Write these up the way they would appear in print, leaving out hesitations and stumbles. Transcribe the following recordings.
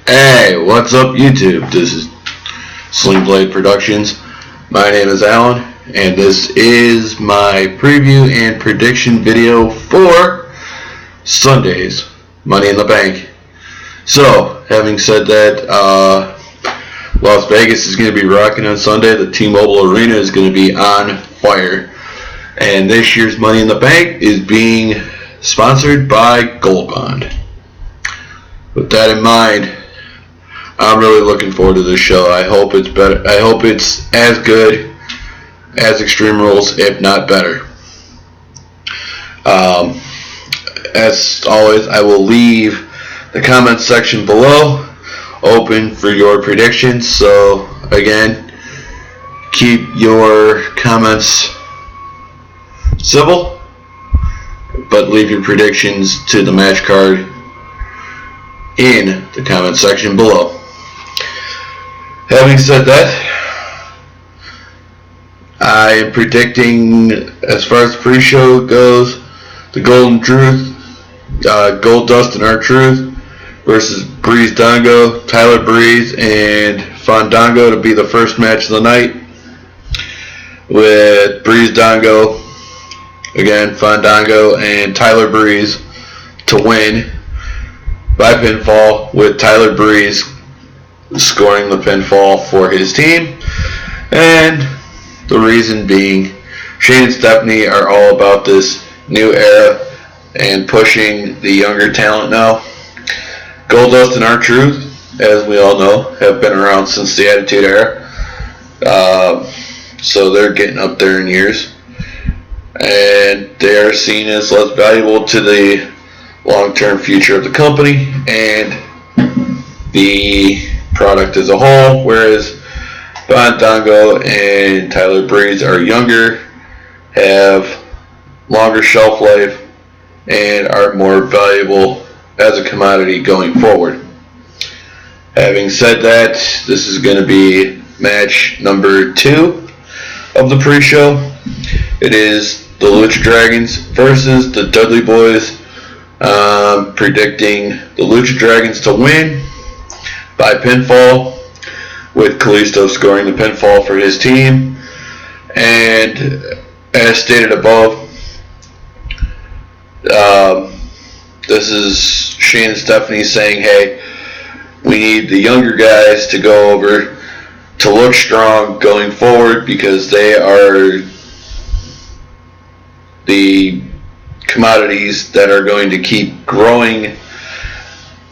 Hey, what's up YouTube? This is Slingblade Productions. My name is Alan, and this is my preview and prediction video for Sunday's Money in the Bank. So, having said that, Las Vegas is going to be rocking on Sunday. The T-Mobile Arena is going to be on fire. And this year's Money in the Bank is being sponsored by Gold Bond. With that in mind, I'm really looking forward to this show. I hope it's better. I hope it's as good as Extreme Rules, if not better. As always, I will leave the comments section below open for your predictions. So again, keep your comments civil, but leave your predictions to the match card in the comment section below. Having said that, I am predicting, as far as the pre-show goes, the Golden Truth, Gold Dust and R-Truth versus Breeze Dango, Tyler Breeze, and Fandango to be the first match of the night, with Breeze Dango, again Fandango, and Tyler Breeze to win by pinfall, with Tyler Breeze scoring the pinfall for his team. And the reason being, Shane and Stephanie are all about this new era and pushing the younger talent now. Goldust and R-Truth, as we all know, have been around since the Attitude Era, so they're getting up there in years, and they are seen as less valuable to the long-term future of the company and the product as a whole, whereas Fandango and Tyler Breeze are younger, have longer shelf life, and are more valuable as a commodity going forward. Having said that, this is going to be match number 2 of the pre-show. It is the Lucha Dragons versus the Dudley Boys. Predicting the Lucha Dragons to win by pinfall, with Kalisto scoring the pinfall for his team. And as stated above, this is Shane and Stephanie saying, hey, we need the younger guys to go over to look strong going forward, because they are the commodities that are going to keep growing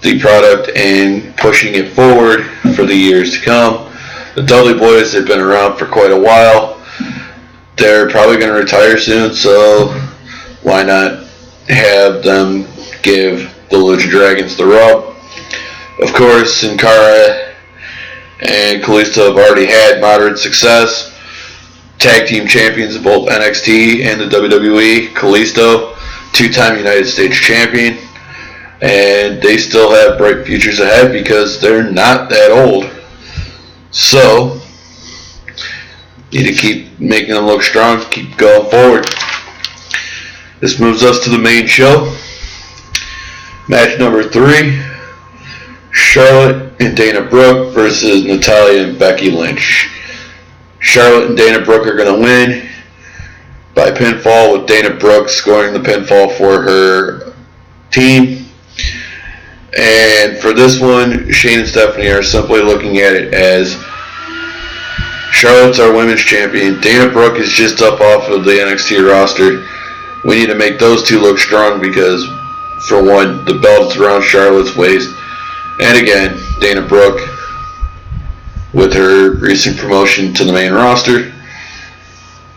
the product and pushing it forward for the years to come. The Dudley Boys have been around for quite a while. They're probably going to retire soon, so why not have them give the Lucha Dragons the rub? Of course, Sin Cara and Kalisto have already had moderate success. Tag team champions of both NXT and the WWE. Kalisto, 2-time United States champion, and they still have bright futures ahead because they're not that old. So, need to keep making them look strong, keep going forward. This moves us to the main show. Match number 3, Charlotte and Dana Brooke versus Natalya and Becky Lynch. Charlotte and Dana Brooke are going to win by pinfall, with Dana Brooke scoring the pinfall for her team. And for this one, Shane and Stephanie are simply looking at it as Charlotte's our women's champion. Dana Brooke is just up off of the NXT roster. We need to make those two look strong because, for one, the belt is around Charlotte's waist. And again, Dana Brooke, with her recent promotion to the main roster.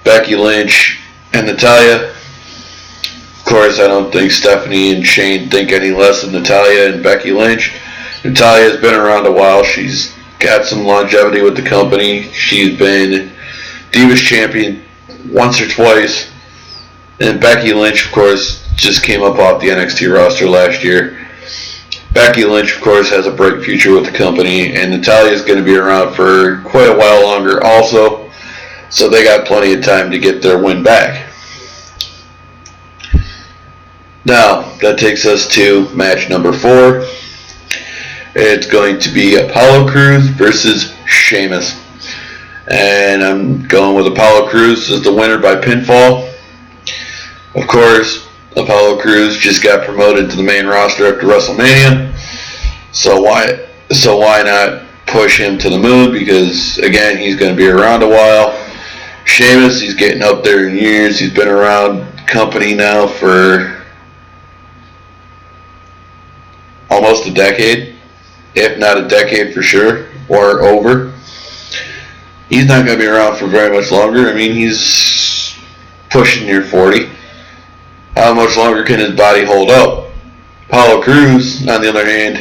Becky Lynch and Natalya. Of course, I don't think Stephanie and Shane think any less of Natalya and Becky Lynch. Natalya has been around a while. She's got some longevity with the company. She's been Divas Champion once or twice. And Becky Lynch, of course, just came up off the NXT roster last year. Becky Lynch, of course, has a bright future with the company, and Natalya is going to be around for quite a while longer also, so they got plenty of time to get their win back. Now, that takes us to match number 4. It's going to be Apollo Crews versus Sheamus. And I'm going with Apollo Crews as the winner by pinfall. Of course, Apollo Crews just got promoted to the main roster after WrestleMania. So why not push him to the moon? Because again, he's going to be around a while. Sheamus, he's getting up there in years. He's been around company now for almost a decade, if not a decade for sure, or over. He's not going to be around for very much longer. I mean, he's pushing near 40. How much longer can his body hold up? Apollo Crews, on the other hand,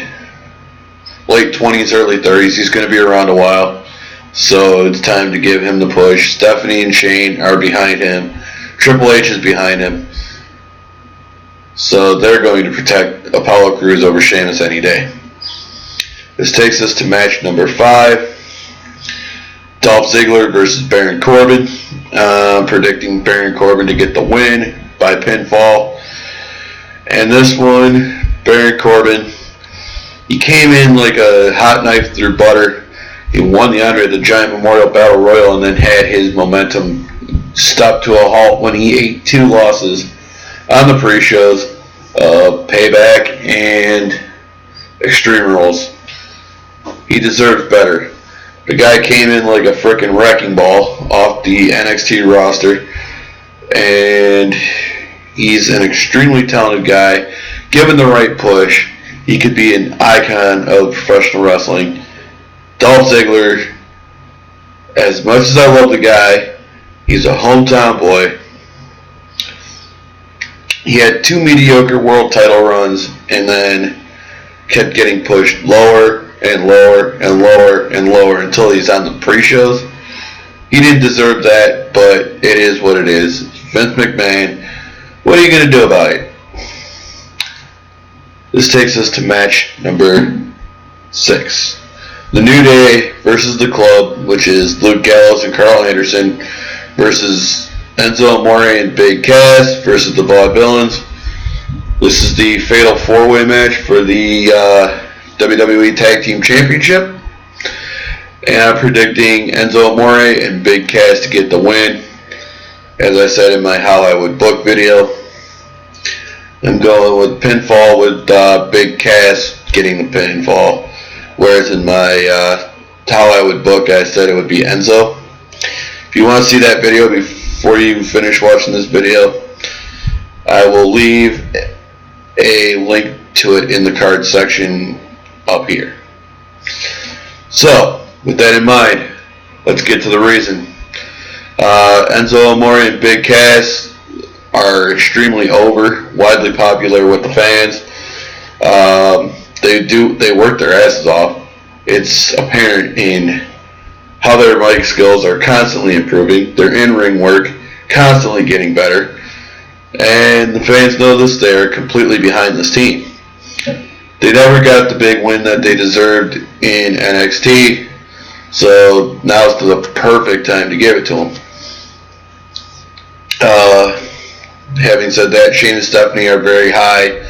late 20s, early 30s, he's going to be around a while. So it's time to give him the push. Stephanie and Shane are behind him. Triple H is behind him. So they're going to protect Apollo Crews over Sheamus any day. This takes us to match number 5. Dolph Ziggler versus Baron Corbin. Predicting Baron Corbin to get the win by pinfall. And this one, Baron Corbin, he came in like a hot knife through butter. He won the Andre the Giant Memorial Battle Royal and then had his momentum stopped to a halt when he ate 2 losses on the pre-shows, Payback and Extreme Rules. He deserves better. The guy came in like a freaking wrecking ball off the NXT roster, and he's an extremely talented guy. Given the right push, he could be an icon of professional wrestling. Dolph Ziggler, as much as I love the guy, he's a hometown boy. He had 2 mediocre world title runs and then kept getting pushed lower and lower and lower and lower until he's on the pre-shows. He didn't deserve that, but it is what it is. Vince McMahon, what are you going to do about it? This takes us to match number 6. The New Day versus The Club, which is Luke Gallows and Carl Anderson versus Enzo Amore and Big Cass versus the Vaudevillains. This is the fatal 4-way match for the WWE Tag Team Championship. And I'm predicting Enzo Amore and Big Cass to get the win. As I said in my How I Would Book video, I'm going with pinfall with Big Cass getting the pinfall. Whereas in my How I Would Book, I said it would be Enzo. If you want to see that video before you finish watching this video, I will leave a link to it in the card section up here. So, with that in mind, let's get to the reason. Enzo Amore and Big Cass are extremely over, widely popular with the fans. They work their asses off. It's apparent in how their mic skills are constantly improving, their in-ring work constantly getting better, and the fans know this. They are completely behind this team. They never got the big win that they deserved in NXT, so now's the perfect time to give it to them. Having said that, Shane and Stephanie are very high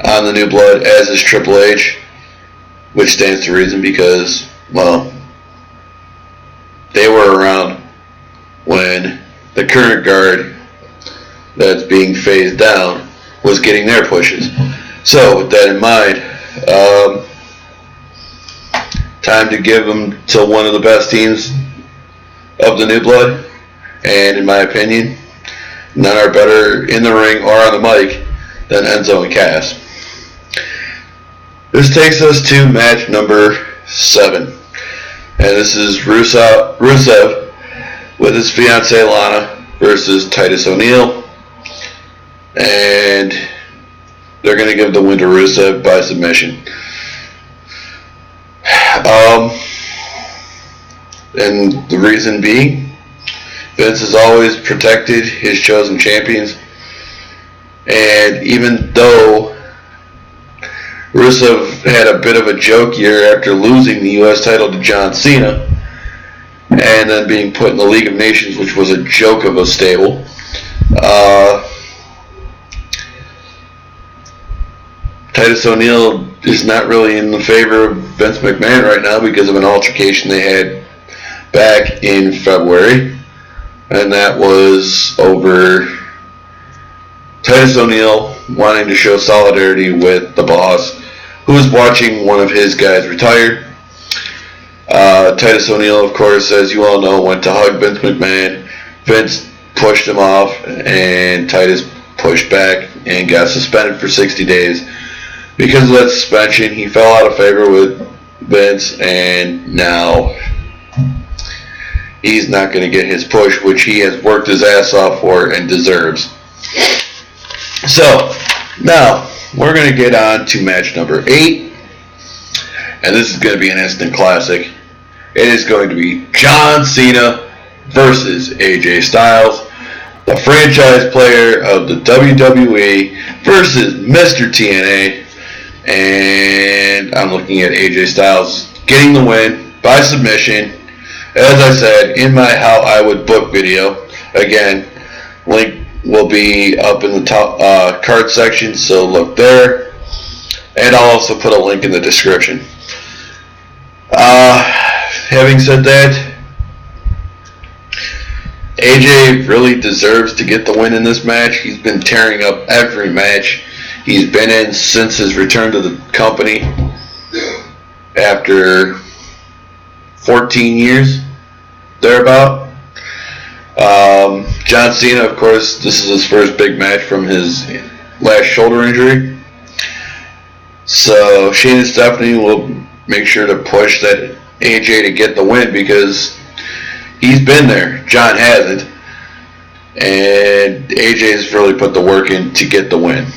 on the new blood, as is Triple H, which stands to reason because, well, they were around when the current guard that's being phased down was getting their pushes. So, with that in mind, time to give them to one of the best teams of the new blood, and in my opinion, none are better in the ring or on the mic than Enzo and Cass. This takes us to match number 7. And this is Rusev with his fiancée Lana versus Titus O'Neil. And they're going to give the win to Rusev by submission. And the reason being, Vince has always protected his chosen champions. And even though Rusev had a bit of a joke year after losing the U.S. title to John Cena, and then being put in the League of Nations, which was a joke of a stable, Titus O'Neil is not really in the favor of Vince McMahon right now because of an altercation they had back in February. And that was over Titus O'Neil wanting to show solidarity with the boss, who was watching one of his guys retire. Titus O'Neil, of course, as you all know, went to hug Vince McMahon. Vince pushed him off, and Titus pushed back and got suspended for 60 days. Because of that suspension, he fell out of favor with Vince, and now he's not going to get his push, which he has worked his ass off for and deserves. So, now, we're going to get on to match number 8. And this is going to be an instant classic. It is going to be John Cena versus AJ Styles, the franchise player of the WWE versus Mr. TNA. And I'm looking at AJ Styles getting the win by submission. As I said, in my How I Would Book video. Again, link will be up in the top card section, so look there. And I'll also put a link in the description. Having said that, AJ really deserves to get the win in this match. He's been tearing up every match he's been in since his return to the company after 14 years, thereabout. John Cena, of course, this is his first big match from his last shoulder injury. So Shane and Stephanie will make sure to push that AJ to get the win because he's been there. John hasn't. And AJ's really put the work in to get the win.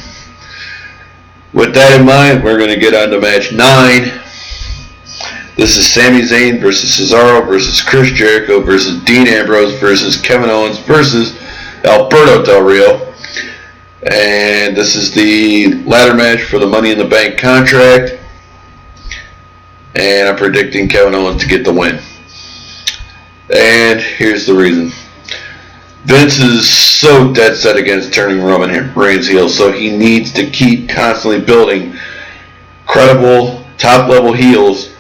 With that in mind, we're going to get on to match 9. This is Sami Zayn versus Cesaro versus Chris Jericho versus Dean Ambrose versus Kevin Owens versus Alberto Del Rio. And this is the ladder match for the Money in the Bank contract. And I'm predicting Kevin Owens to get the win. And here's the reason. Vince is so dead set against turning Roman Reigns heel, so he needs to keep constantly building credible, top-level heels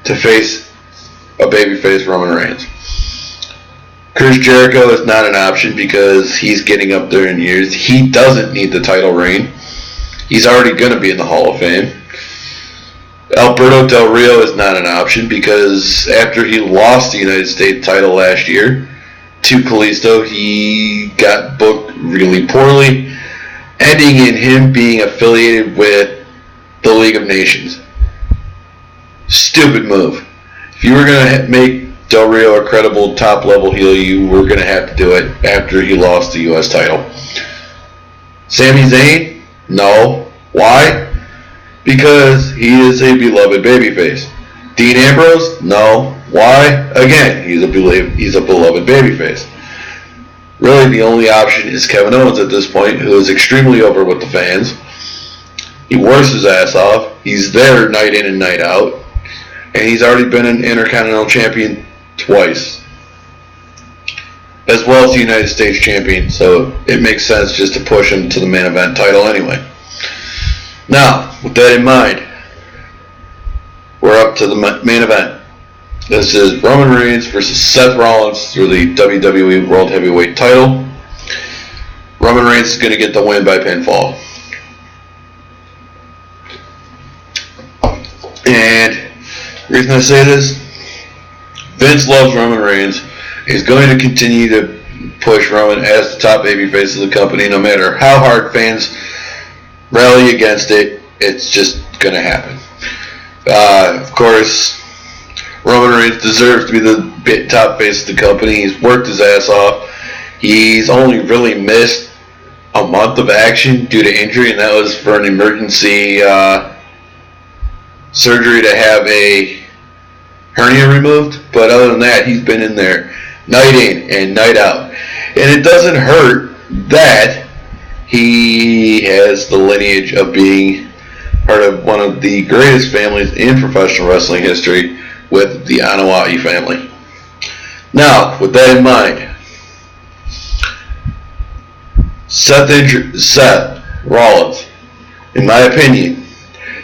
to face a babyface Roman Reigns. Chris Jericho is not an option because he's getting up there in years. He doesn't need the title reign. He's already going to be in the Hall of Fame. Alberto Del Rio is not an option because after he lost the United States title last year to Kalisto, he got booked really poorly, ending in him being affiliated with the League of Nations. Stupid move. If you were going to make Del Rio a credible top-level heel, you were going to have to do it after he lost the U.S. title. Sami Zayn? No. Why? Because he is a beloved babyface. Dean Ambrose? No. Why? Again, he's a beloved babyface. Really, the only option is Kevin Owens at this point, who is extremely over with the fans. He works his ass off. He's there night in and night out. And he's already been an Intercontinental Champion twice, as well as the United States Champion, so it makes sense just to push him to the main event title anyway. Now, with that in mind, we're up to the main event. This is Roman Reigns versus Seth Rollins for the WWE World Heavyweight title. Roman Reigns is going to get the win by pinfall. And the reason I say this, Vince loves Roman Reigns. He's going to continue to push Roman as the top babyface of the company, no matter how hard fans rally against it. It's just going to happen. Of course, Roman Reigns deserves to be the top face of the company. He's worked his ass off. He's only really missed a month of action due to injury, and that was for an emergency surgery to have a hernia removed. But other than that, he's been in there night in and night out. And it doesn't hurt that he has the lineage of being part of one of the greatest families in professional wrestling history with the Anoa'i family. Now, with that in mind, Seth Rollins, in my opinion,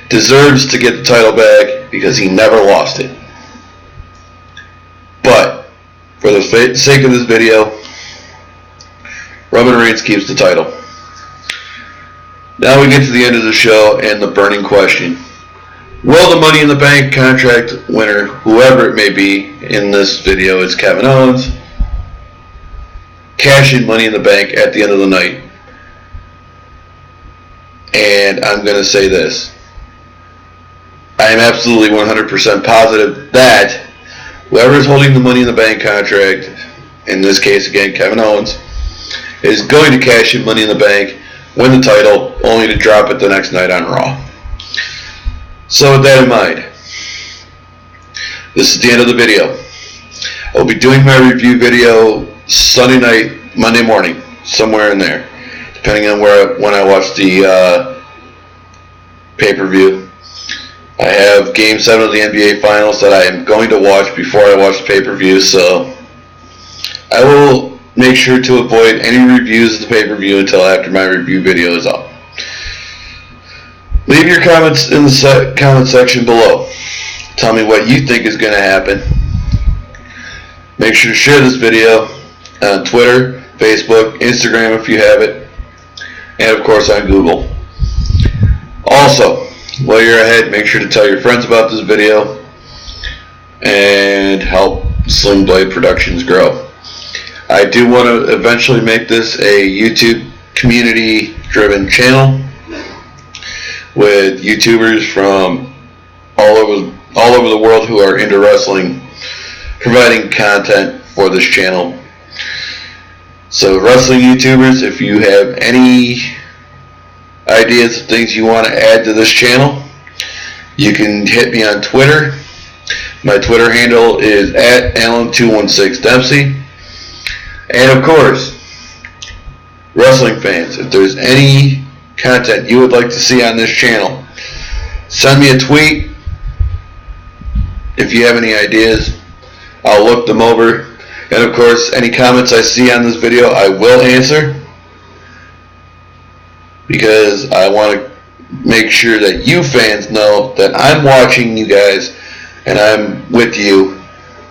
deserves to get the title back because he never lost it. But for the sake of this video, Roman Reigns keeps the title. Now we get to the end of the show and the burning question. Will the Money in the Bank contract winner, whoever it may be, in this video it's Kevin Owens, cash in Money in the Bank at the end of the night? And I'm going to say this. I am absolutely 100% positive that whoever is holding the Money in the Bank contract, in this case again Kevin Owens, is going to cash in Money in the Bank, win the title, only to drop it the next night on Raw. So with that in mind, this is the end of the video. I'll be doing my review video Sunday night, Monday morning, somewhere in there, depending on when I watch the pay-per-view. I have Game 7 of the NBA Finals that I am going to watch before I watch the pay-per-view, so I will make sure to avoid any reviews of the pay-per-view until after my review video is up. Leave your comments in the comment section below. Tell me what you think is going to happen. Make sure to share this video on Twitter, Facebook, Instagram if you have it, and of course on Google. Also, while you're ahead, make sure to tell your friends about this video and help Slingblade Productions grow. I do want to eventually make this a YouTube community-driven channel with YouTubers from all over the world who are into wrestling, providing content for this channel. So wrestling YouTubers, if you have any ideas of things you want to add to this channel, you can hit me on Twitter. My Twitter handle is @Alan216Dempsey. And of course, wrestling fans, if there's any content you would like to see on this channel, send me a tweet. If you have any ideas, I'll look them over. And of course, any comments I see on this video, I will answer, because I want to make sure that you fans know that I'm watching you guys and I'm with you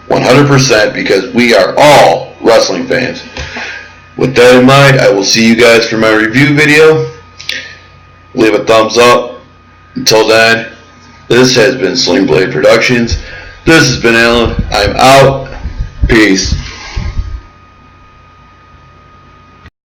100%, because we are all wrestling fans. With that in mind, I will see you guys for my review video. Leave a thumbs up. Until then, this has been Slingblade Productions. This has been Alan. I'm out. Peace.